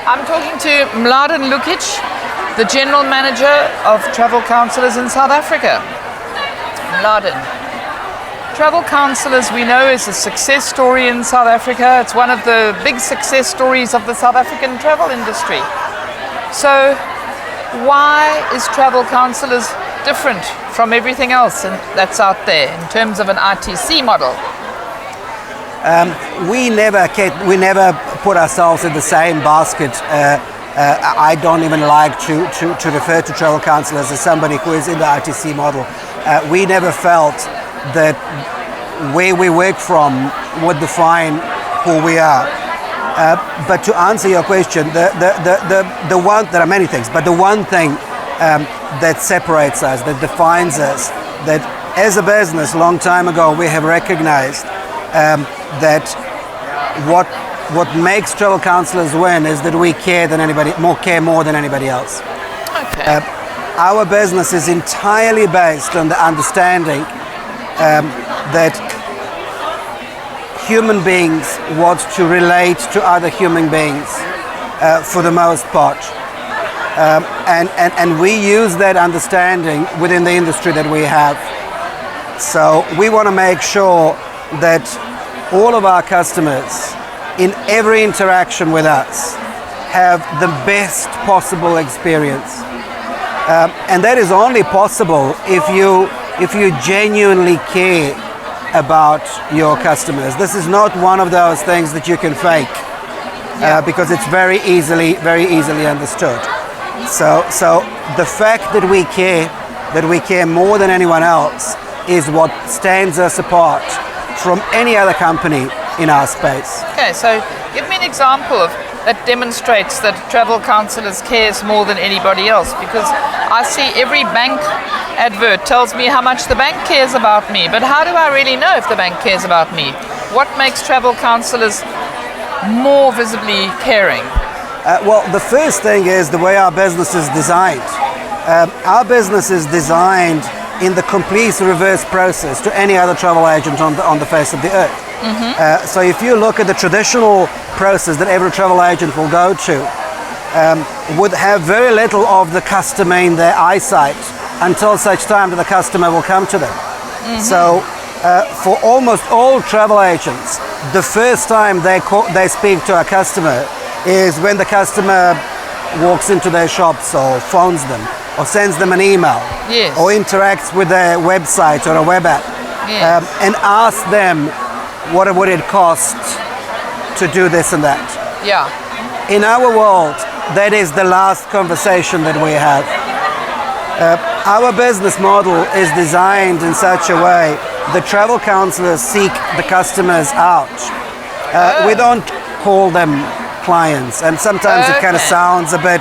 I'm talking to Mladen Lukic, the General Manager of Travel Counsellors in South Africa. Mladen, Travel Counsellors, we know, is a success story in South Africa. It's one of the big success stories of the South African travel industry. So why is Travel Counsellors different from everything else that's out there in terms of an ITC model? We never put ourselves in the same basket. I don't even like to refer to Travel Counsellors as somebody who is in the ITC model. We never felt that where we work from would define who we are. But to answer your question, the one, there are many things, but the one thing that separates us, that defines us, that as a business long time ago we have recognized that what makes Travel Counsellors win is that we care more than anybody else. Okay. Our business is entirely based on the understanding that human beings want to relate to other human beings for the most part. And we use that understanding within the industry that we have. So we want to make sure that all of our customers in every interaction with us have the best possible experience. And that is only possible if you genuinely care about your customers. This is not one of those things that you can fake, because it's very easily understood. So the fact that we care more than anyone else is what stands us apart from any other company in our space. Okay, so give me an example that demonstrates that Travel Counsellors cares more than anybody else, because I see every bank advert tells me how much the bank cares about me, but how do I really know if the bank cares about me? What makes Travel Counsellors more visibly caring? Well, the first thing is the way our business is designed. Our business is designed in the complete reverse process to any other travel agent on the face of the earth. Mm-hmm. So if you look at the traditional process that every travel agent will go to, would have very little of the customer in their eyesight until such time that the customer will come to them. Mm-hmm. So for almost all travel agents, the first time they speak to a customer is when the customer walks into their shops or phones them or sends them an email, yes, or interacts with their website or a web app, yes, and asks them what would it cost to do this and that. Yeah. In our world, that is the last conversation that we have. Our business model is designed in such a way that Travel Counsellors seek the customers out. We don't call them clients, and sometimes it kind of sounds a bit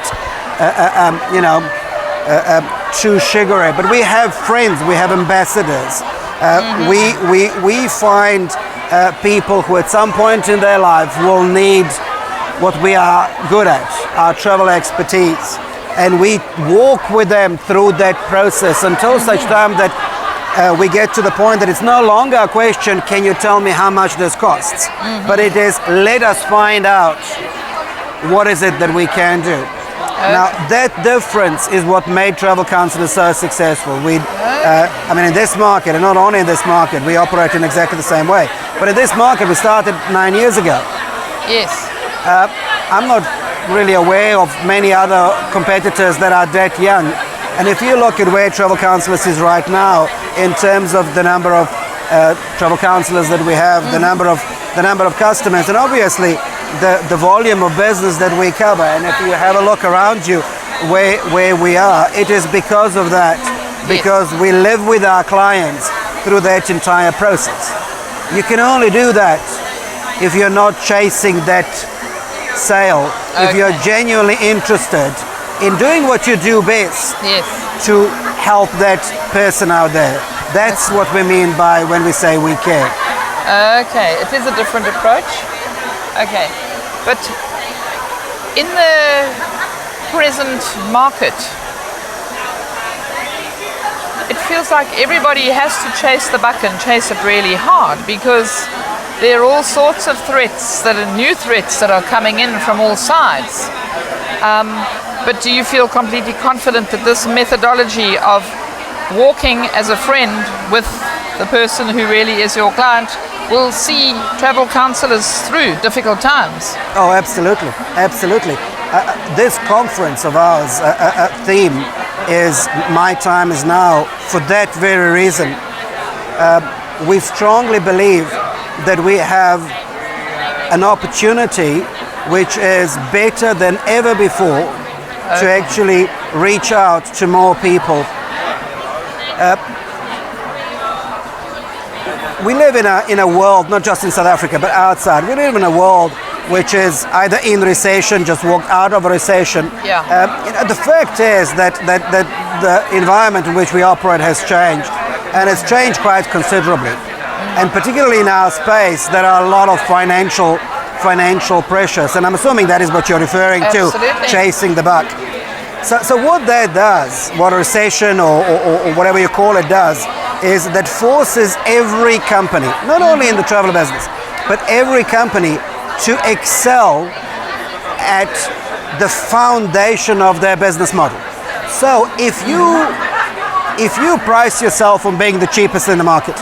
too sugary, but we have friends, we have ambassadors. We find people who at some point in their life will need what we are good at, our travel expertise, and we walk with them through that process until such time that we get to the point that it's no longer a question, can you tell me how much this costs? But it is, let us find out what is it that we can do. Now that difference is what made Travel Counsellors so successful. In this market, and not only in this market, we operate in exactly the same way. But in this market, we started 9 years ago. Yes. I'm not really aware of many other competitors that are that young. And if you look at where Travel Counsellors is right now, in terms of the number of Travel Counsellors that we have, the number of customers, and obviously the volume of business that we cover, and if you have a look around you where we are, it is because of that, because we live with our clients through that entire process. You can only do that if you're not chasing that sale, if you're genuinely interested in doing what you do best, yes, to help that person out there. That's what we mean by when we say we care. Okay, it is a different approach. Okay, but in the present market, it feels like everybody has to chase the buck and chase it really hard, because there are all sorts of threats that are new threats that are coming in from all sides. But do you feel completely confident that this methodology of walking as a friend with the person who really is your client will see travel counsellors through difficult times? Oh, absolutely, absolutely. This conference of ours theme is "My Time Is Now" for that very reason. We strongly believe that we have an opportunity which is better than ever before to actually reach out to more people. We live in a world, not just in South Africa, but outside. We live in a world which is either in recession, just walked out of a recession. Yeah. The fact is that the environment in which we operate has changed, and it's changed quite considerably. And particularly in our space, there are a lot of financial pressures, and I'm assuming that is what you're referring to, chasing the buck. So what that does, what a recession or whatever you call it does, is that forces every company, not only in the travel business, but every company to excel at the foundation of their business model. So if you price yourself on being the cheapest in the market,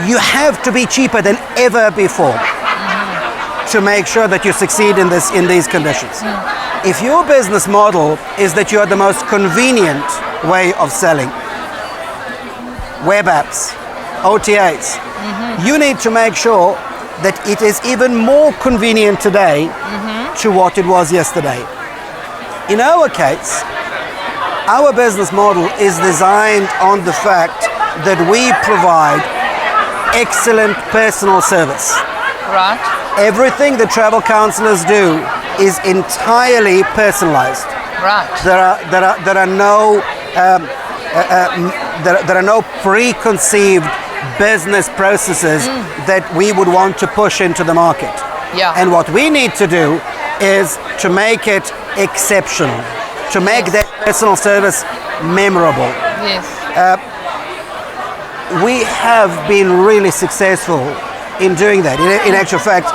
you have to be cheaper than ever before to make sure that you succeed in these conditions. If your business model is that you are the most convenient way of selling, web apps, OTAs, you need to make sure that it is even more convenient today to what it was yesterday. In our case, our business model is designed on the fact that we provide excellent personal service. Right. Everything that travel counselors do is entirely personalized. Right. There are no preconceived business processes that we would want to push into the market. Yeah. And what we need to do is to make it exceptional, to make that personal service memorable. Yes. We have been really successful in doing that. In actual fact,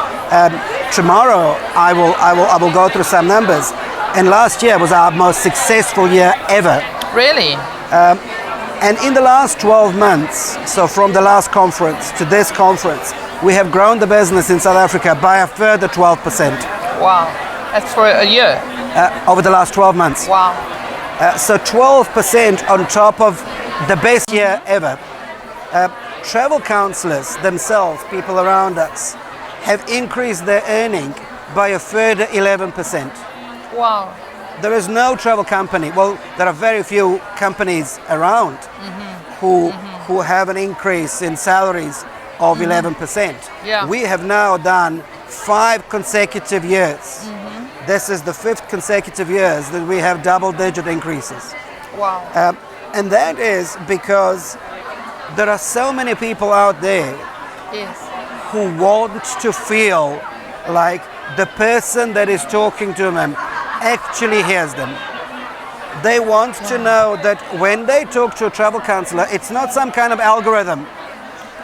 tomorrow I will go through some numbers, and last year was our most successful year ever. Really? And in the last 12 months, so from the last conference to this conference, we have grown the business in South Africa by a further 12%. Wow. That's for a year? Over the last 12 months. Wow. So 12% on top of the best year ever. Travel counselors themselves, people around us, have increased their earning by a further 11%. Wow. There is no travel company, well, there are very few companies around who have an increase in salaries of 11%. Yeah. We have now done 5 consecutive years. This is the 5th consecutive years that we have double-digit increases. Wow. And that is because there are so many people out there Yes. who want to feel like the person that is talking to them actually hears them. They want to know that when they talk to a travel counselor, it's not some kind of algorithm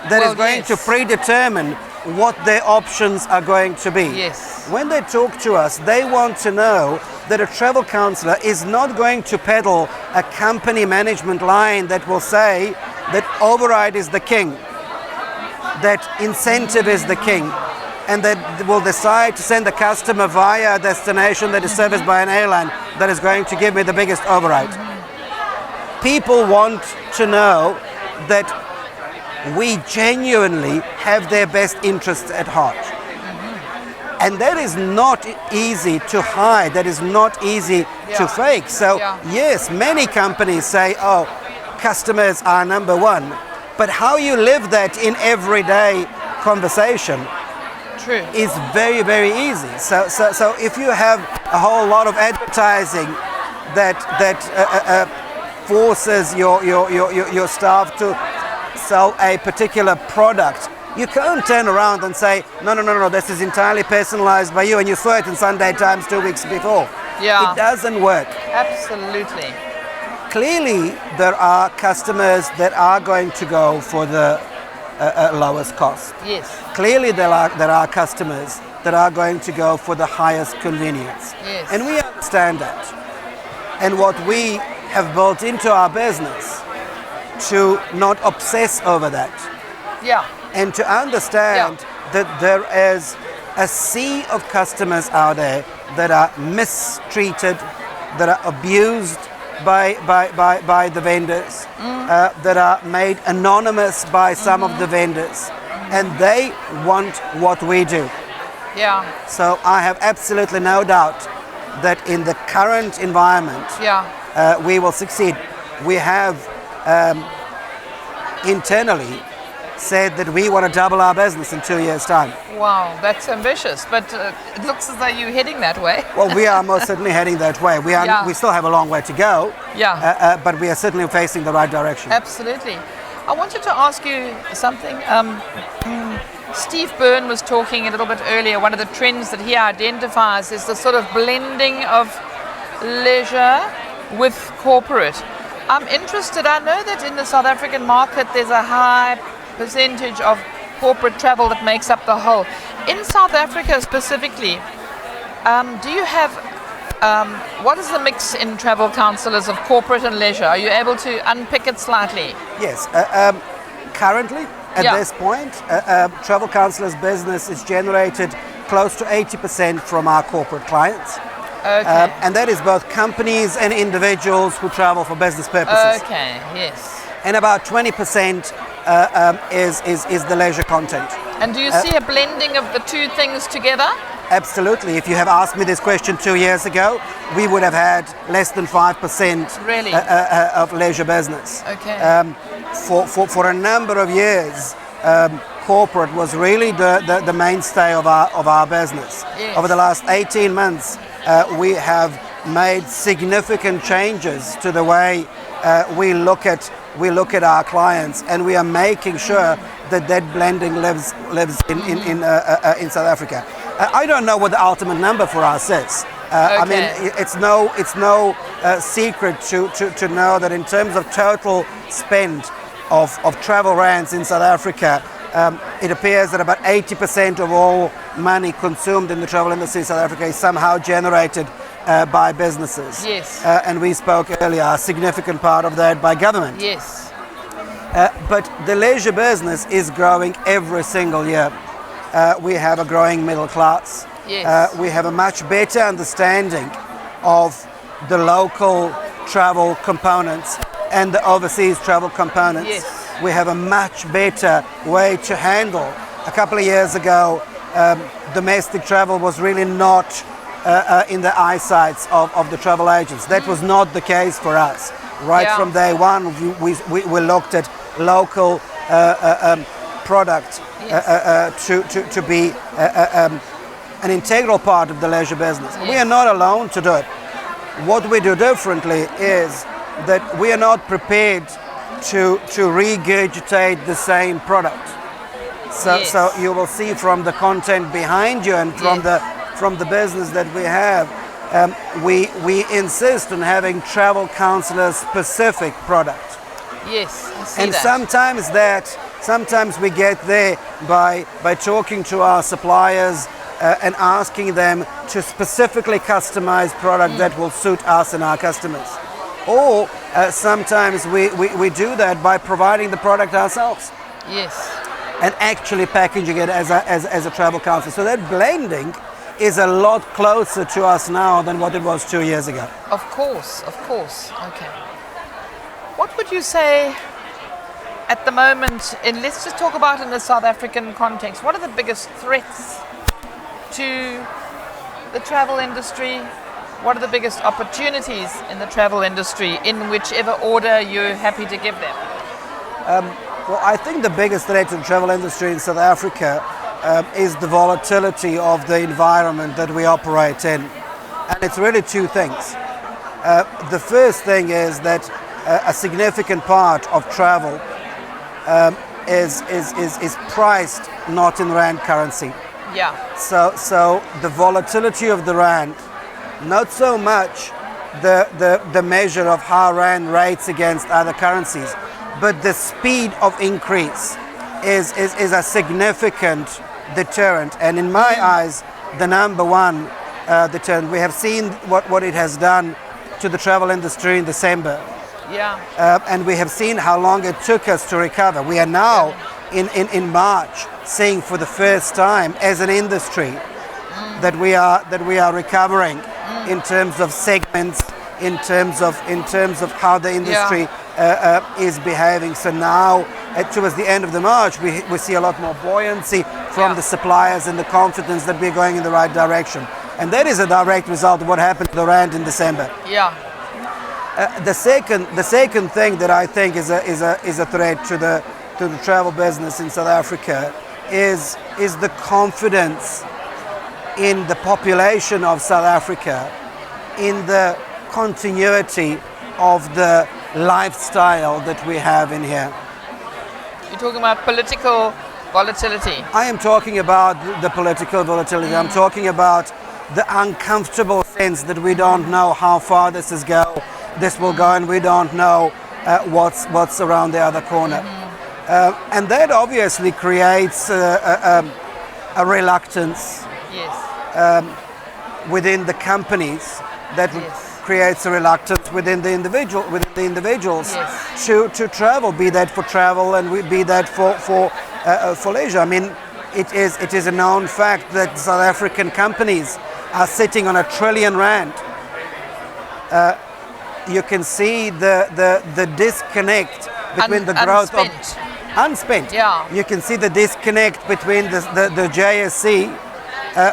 that is going to predetermine what their options are going to be. Yes. When they talk to us, they want to know that a travel counselor is not going to peddle a company management line that will say that override is the king, that incentive is the king, and that will decide to send the customer via a destination that is serviced by an airline that is going to give me the biggest override. People want to know that we genuinely have their best interests at heart. And that is not easy to hide, that is not easy to fake. So yes, many companies say, oh, customers are number one, but how you live that in everyday conversation is very, very easy. So if you have a whole lot of advertising that forces your staff to sell a particular product, you can't turn around and say, no, this is entirely personalized by you, and you saw it in Sunday Times 2 weeks before. Yeah. It doesn't work. Absolutely. Clearly, there are customers that are going to go for the lowest cost. Yes. Clearly, there are customers that are going to go for the highest convenience. Yes. And we understand that. And what we have built into our business to not obsess over that Yeah. and to understand that there is a sea of customers out there that are mistreated, that are abused by the vendors, that are made anonymous by some of the vendors, and they want what we do. Yeah. So I have absolutely no doubt that in the current environment, Yeah. we will succeed. We have internally said that we want to double our business in 2 years' time. Wow, that's ambitious, but it looks as though you're heading that way. Well, we are most certainly heading that way. We still have a long way to go, Yeah. but we are certainly facing the right direction. Absolutely. I wanted to ask you something. Steve Byrne was talking a little bit earlier. One of the trends that he identifies is the sort of blending of leisure with corporate. I'm interested. I know that in the South African market there's a high percentage of corporate travel that makes up the whole. In South Africa specifically, do you have what is the mix in travel counsellors of corporate and leisure? Are you able to unpick it slightly? Yes. Currently, at this point, travel counsellors' business is generated close to 80% from our corporate clients. Okay. And that is both companies and individuals who travel for business purposes. Okay. Yes. And about 20% is the leisure content. And do you see a blending of the two things together? Absolutely. If you have asked me this question 2 years ago, we would have had less than 5% Really? Of leisure business. Okay. For a number of years, corporate was really the mainstay of our business. Yes. Over the last 18 months, we have made significant changes to the way we look at our clients, and we are making sure that blending lives in South Africa. I don't know what the ultimate number for us is. I mean, it's no secret to know that in terms of total spend of travel rands in South Africa, it appears that about 80% of all money consumed in the travel industry in South Africa is somehow generated by businesses. Yes. And we spoke earlier, a significant part of that by government. Yes. But the leisure business is growing every single year. We have a growing middle class. Yes. We have a much better understanding of the local travel components and the overseas travel components. Yes. We have a much better way to handle. A couple of years ago, domestic travel was really not in the eyesights of the travel agents. That was not the case for us. Right from day one, we looked at local product to be an integral part of the leisure business. Yes. We are not alone to do it. What we do differently is that we are not prepared to regurgitate the same product. So you will see from the content behind you and from the business that we have, we insist on having travel counselor specific product. Yes, I see And that. sometimes we get there by talking to our suppliers and asking them to specifically customize product that will suit us and our customers. Or sometimes we do that by providing the product ourselves. Yes. And actually packaging it as a travel counselor. So that blending is a lot closer to us now than what it was 2 years ago. Of course. Okay. What would you say at the moment, and let's just talk about in the South African context, what are the biggest threats to the travel industry? What are the biggest opportunities in the travel industry, in whichever order you're happy to give them? Well, I think the biggest threat to the travel industry in South Africa is the volatility of the environment that we operate in. And it's really two things. The first thing is that a significant part of travel is priced not in rand currency. Yeah. So the volatility of the rand, not so much the measure of how rand rates against other currencies, but the speed of increase is a significant deterrent, and in my eyes, the number one deterrent. We have seen what it has done to the travel industry in December. Yeah. And we have seen how long it took us to recover. We are now in March seeing for the first time as an industry that we are recovering in terms of segments, in terms of how the industry is behaving. So now towards the end of the March we see a lot more buoyancy from the suppliers and the confidence that we're going in the right direction. And that is a direct result of what happened to the rand in December. Yeah. The second thing that I think is a threat to the travel business in South Africa is the confidence in the population of South Africa, in the continuity of the lifestyle that we have in here. You're talking about political volatility. I am talking about the political volatility. I'm talking about the uncomfortable sense that we don't know how far this will go, and we don't know what's around the other corner. And that obviously creates a reluctance within the companies, that creates a reluctance within the individuals to travel, be that for travel and be that for leisure. I mean, it is a known fact that South African companies are sitting on R1 trillion. You can see the disconnect between the growth of unspent. Yeah. You can see the disconnect between the JSE,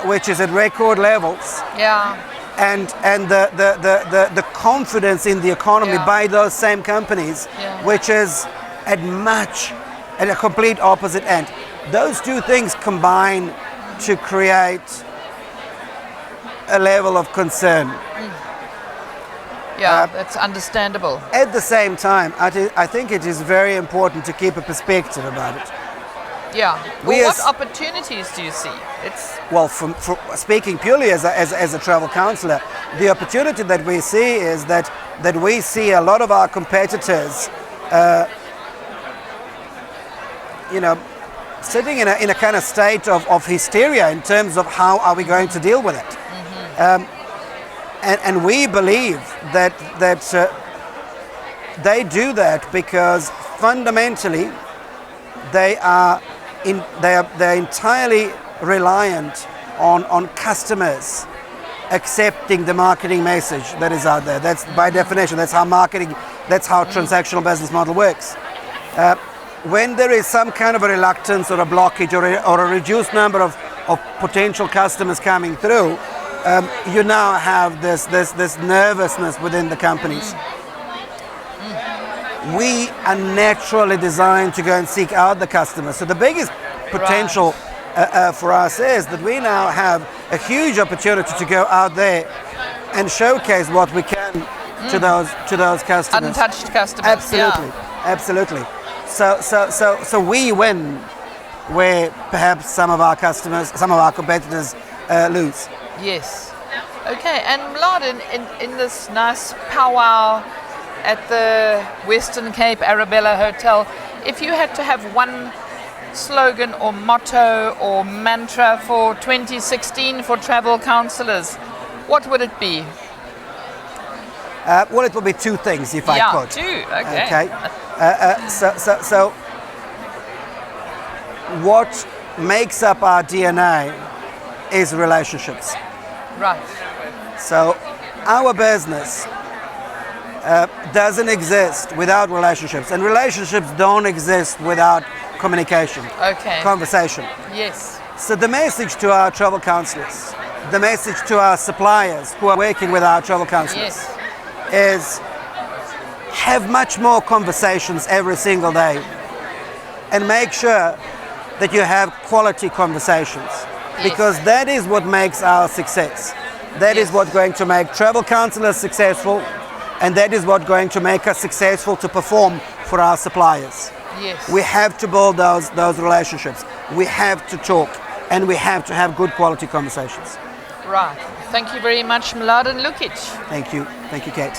which is at record levels. Yeah. And the confidence in the economy by those same companies, which is at a complete opposite end. Those two things combine to create a level of concern. Yeah, that's understandable. At the same time, I think it is very important to keep a perspective about it. Yeah. Well, what opportunities do you see? Well, from speaking purely as a travel counsellor, the opportunity that we see is that we see a lot of our competitors, sitting in a kind of state of hysteria in terms of how are we going to deal with it. And we believe that they do that because fundamentally they're entirely reliant on customers accepting the marketing message that is out there. That's by definition, that's how transactional business model works. When there is some kind of a reluctance or a blockage or a reduced number of potential customers coming through, you now have this nervousness within the companies. We are naturally designed to go and seek out the customers. So the biggest potential for us is that we now have a huge opportunity to go out there and showcase what we can to those customers. Untouched customers. Absolutely. So we win where perhaps some of our competitors lose. Yes. Okay, and Mladen, in this nice powwow at the Western Cape Arabella Hotel, if you had to have one slogan or motto or mantra for 2016 for travel counsellors, what would it be? Well, it will be two things, if I could. Two. Okay. So what makes up our DNA is relationships. Right. So our business doesn't exist without relationships, and relationships don't exist without communication. Okay. Conversation. Yes. So the message to our travel counsellors, the message to our suppliers who are working with our travel counsellors is have much more conversations every single day, and make sure that you have quality conversations. Because that is what makes our success. That is what's going to make travel counsellors successful, and that is what's going to make us successful to perform for our suppliers. Yes. We have to build those relationships. We have to talk, and we have to have good quality conversations. Right. Thank you very much, Mladen Lukic. Thank you, Kate.